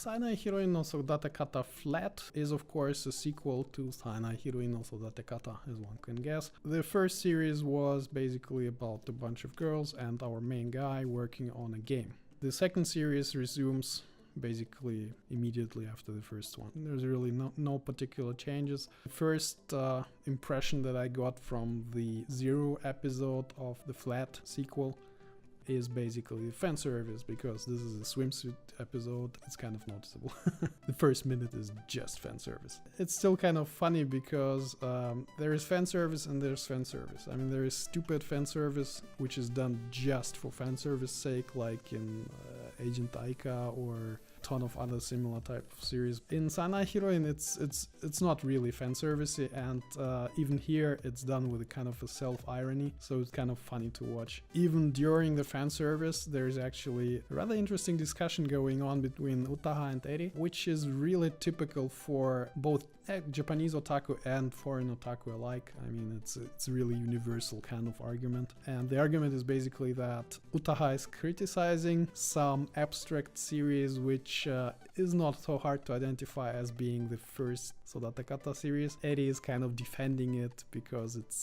Saenai Heroine no Sodatekata Flat is of course a sequel to Saenai Heroine no Sodatekata, as one can guess. The first series was basically about a bunch of girls and our main guy working on a game. The second series resumes basically immediately after the first one. There's really no particular changes. The first impression that I got from the 0 episode of the Flat sequel is basically fan service, because this is a swimsuit episode. It's kind of noticeable. The first minute is just fan service. It's still kind of funny because there is fan service and there's fan service. I mean, there is stupid fan service which is done just for fan service sake, like in Agent Aika or a ton of other similar type of series. In Saenai Heroine it's not really fan servicey, and even here it's done with a kind of a self-irony, so it's kind of funny to watch. Even during the fan service there's actually a rather interesting discussion going on between Utaha and Eri, which is really typical for both Japanese otaku and foreign otaku alike. I mean, it's a really universal kind of argument, and the argument is basically that Utaha is criticizing some abstract series which is not so hard to identify as being the first Sodatekata series. Eri is kind of defending it because it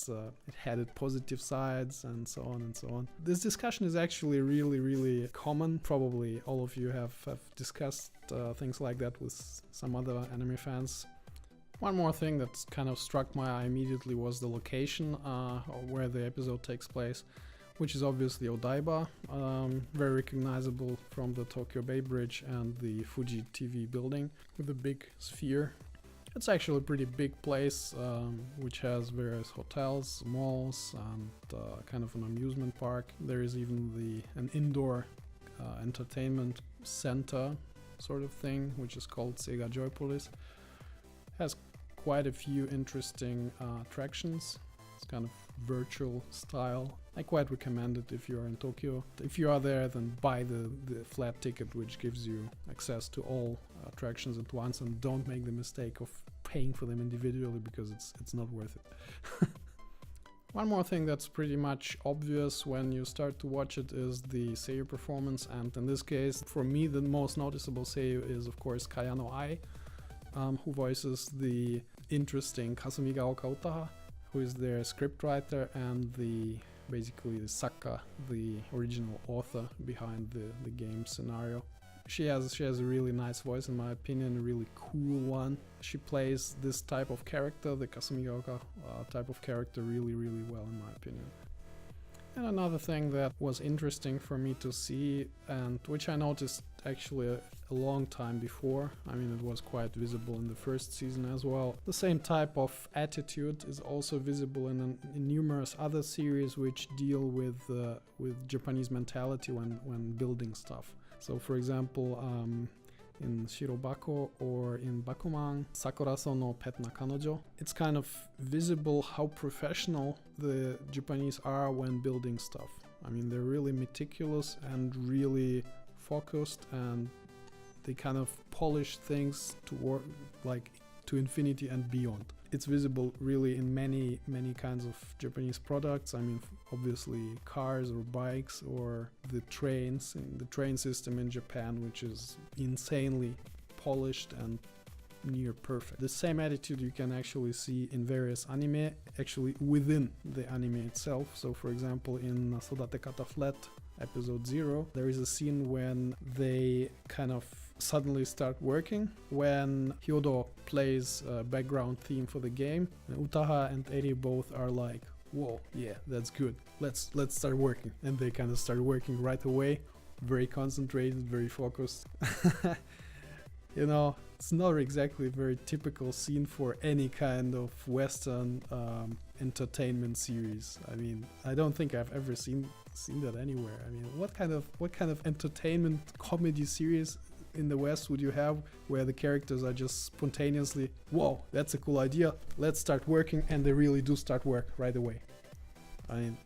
had its positive sides and so on and so on. This discussion is actually really common. Probably all of you have discussed things like that with some other anime fans. One more thing that kind of struck my eye immediately was the location where the episode takes place, which is obviously Odaiba, very recognizable from the Tokyo Bay Bridge and the Fuji TV building with a big sphere. It's actually a pretty big place, which has various hotels, malls, and kind of an amusement park. There is even an indoor entertainment center sort of thing, which is called Sega Joypolis. Has quite a few interesting attractions. It's kind of virtual style. I quite recommend it if you're in Tokyo. If you are there, then buy the flat ticket, which gives you access to all attractions at once, and don't make the mistake of paying for them individually, because it's not worth it. One more thing that's pretty much obvious when you start to watch it is the seiyuu performance, and in this case, for me, the most noticeable seiyuu is of course Kayano Ai, who voices the interesting Kasumigaoka Utaha, who is their scriptwriter and basically the Sakka, the original author behind the game scenario. She has a really nice voice, in my opinion, a really cool one. She plays this type of character, the Kasumigaoka type of character, really well, in my opinion. And another thing that was interesting for me to see, and which I noticed actually a long time before, I mean, it was quite visible in the first season as well. The same type of attitude is also visible in numerous other series which deal with Japanese mentality when building stuff. So for example, in Shirobako or in Bakuman, Sakuraso no Pet Nakanojo, it's kind of visible how professional the Japanese are when building stuff. I mean, they're really meticulous and really focused, and they kind of polish things to infinity and beyond. It's visible really in many kinds of Japanese products. I mean, obviously cars or bikes, or the trains, in the train system in Japan, which is insanely polished and near perfect. The same attitude you can actually see in various anime, actually within the anime itself. So for example, in Sodatekata Flat episode 0, there is a scene when they kind of suddenly start working, when Hyodo plays a background theme for the game, and Utaha and Eri both are like, whoa, yeah, that's good, let's start working, and they kind of start working right away, very concentrated, very focused. You know, it's not exactly a very typical scene for any kind of Western entertainment series. I mean, I don't think I've ever seen that anywhere. I mean, what kind of entertainment comedy series in the West would you have where the characters are just spontaneously, whoa, that's a cool idea, let's start working, and they really do start work right away? I mean,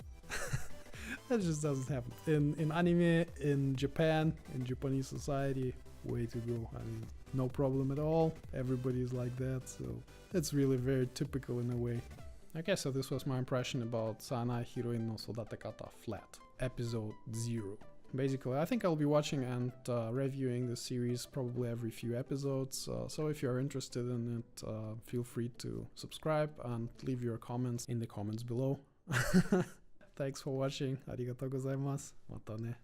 that just doesn't happen. In anime, in Japan, in Japanese society, way to go. I mean, no problem at all. Everybody's like that, so it's really very typical in a way. Okay, so this was my impression about Saenai Heroine no Sodatekata Flat, episode 0. basically, I think I'll be watching and reviewing the series probably every few episodes. So if you're interested in it, feel free to subscribe and leave your comments in the comments below. Thanks for watching. Arigatou gozaimasu. Mata ne.